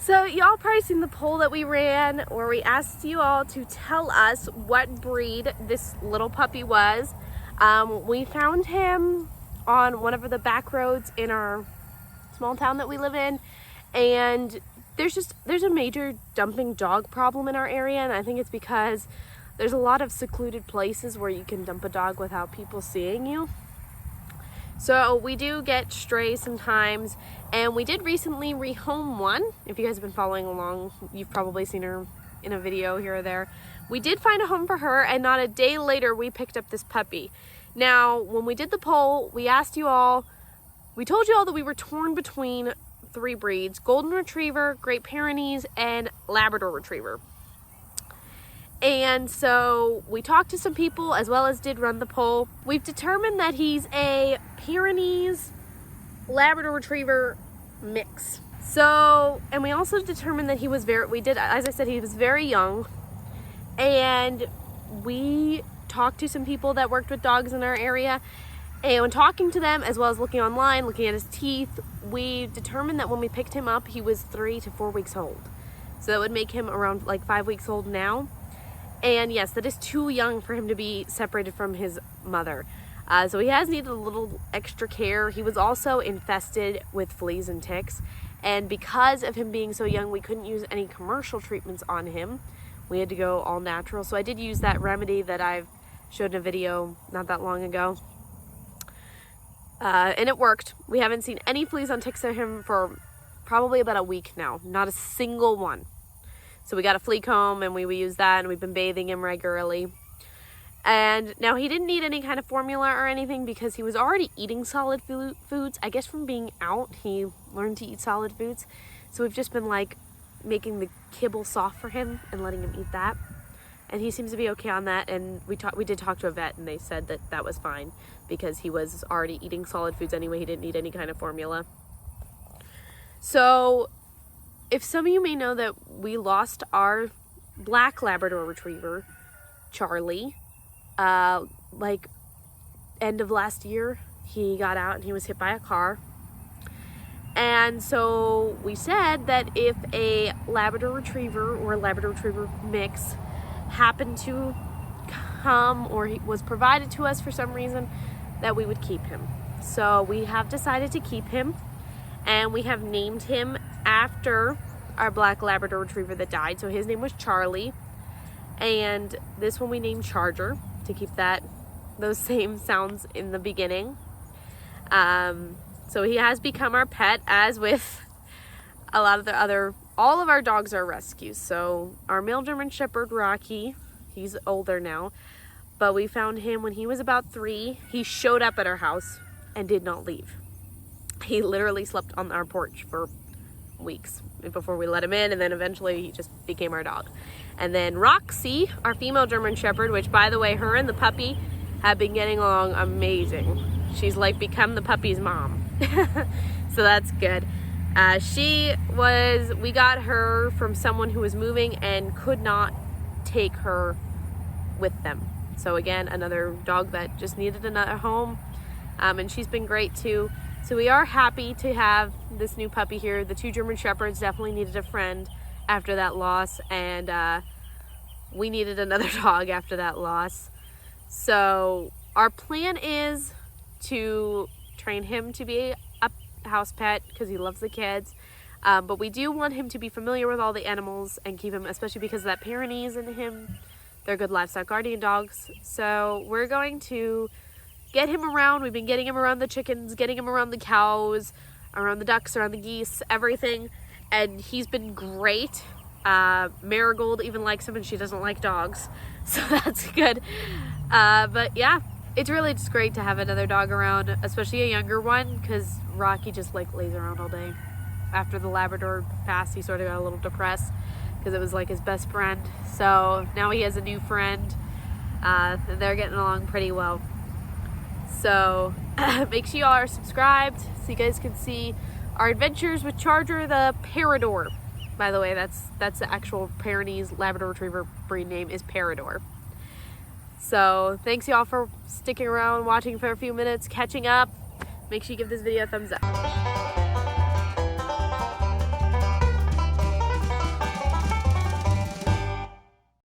So y'all probably seen the poll that we ran where we asked you all to tell us what breed this little puppy was. We found him on one of the back roads in our small town that we live in, and there's a major dumping dog problem in our area, and I think it's because there's a lot of secluded places where you can dump a dog without people seeing you. So we do get strays sometimes, and we did recently rehome one. If you guys have been following along, you've probably seen her in a video here or there. We did find a home for her, and not a day later we picked up this puppy. Now, when we did the poll, we asked you all, we told you all that we were torn between 3 breeds: Golden Retriever, Great Pyrenees, and Labrador Retriever. And so we talked to some people as well as did run the poll. We've determined that he's a Pyrenees Labrador Retriever mix. So, and we also determined that he was as I said, he was very young. And we talked to some people that worked with dogs in our area. And when talking to them, as well as looking online, looking at his teeth, we determined that when we picked him up, he was 3 to 4 weeks old. So that would make him around like 5 weeks old now. And yes, that is too young for him to be separated from his mother. So he has needed a little extra care. He was also infested with fleas and ticks. And because of him being so young, we couldn't use any commercial treatments on him. We had to go all natural. So I did use that remedy that I've showed in a video not that long ago. And it worked. We haven't seen any fleas and ticks on him for probably about a week now. Not a single one. So we got a flea comb, and we use that, and we've been bathing him regularly. And now he didn't need any kind of formula or anything because he was already eating solid foods. I guess from being out, he learned to eat solid foods. So we've just been like making the kibble soft for him and letting him eat that. And he seems to be okay on that. And we did talk to a vet, and they said that that was fine because he was already eating solid foods anyway. He didn't need any kind of formula. So if some of you may know that we lost our black Labrador Retriever, Charlie, like end of last year. He got out and he was hit by a car. And so we said that if a Labrador Retriever or a Labrador Retriever mix happened to come, or he was provided to us for some reason, that we would keep him. So we have decided to keep him, and we have named him after our black Labrador Retriever that died. So his name was Charlie, and this one we named Charger to keep those same sounds in the beginning. So he has become our pet, as with a lot of all of our dogs are rescues. So our male German Shepherd, Rocky, he's older now, but we found him when he was about 3. He showed up at our house and did not leave. He literally slept on our porch for weeks before we let him in, and then eventually he just became our dog. And then Roxy, our female German Shepherd, which by the way, her and the puppy have been getting along amazing. She's like become the puppy's mom. So that's good. We got her from someone who was moving and could not take her with them. So again, another dog that just needed another home. And she's been great too. So we are happy to have this new puppy here. The 2 German Shepherds definitely needed a friend after that loss, and we needed another dog after that loss. So our plan is to train him to be a house pet because he loves the kids. But we do want him to be familiar with all the animals and keep him, especially because of that Pyrenees in him. They're good livestock guardian dogs. So we're going to get him around. We've been getting him around the chickens, getting him around the cows, around the ducks, around the geese, everything. And he's been great. Marigold even likes him, and she doesn't like dogs. So that's good. But yeah, it's really just great to have another dog around, especially a younger one, because Rocky just like lays around all day. After the Labrador passed, he sort of got a little depressed because it was like his best friend. So now he has a new friend. They're getting along pretty well. So make sure you all are subscribed so you guys can see our adventures with Charger, the Pyrador. By the way, that's the actual Pyrenees Labrador Retriever breed name is Pyrador. So thanks y'all for sticking around, watching for a few minutes, catching up. Make sure you give this video a thumbs up.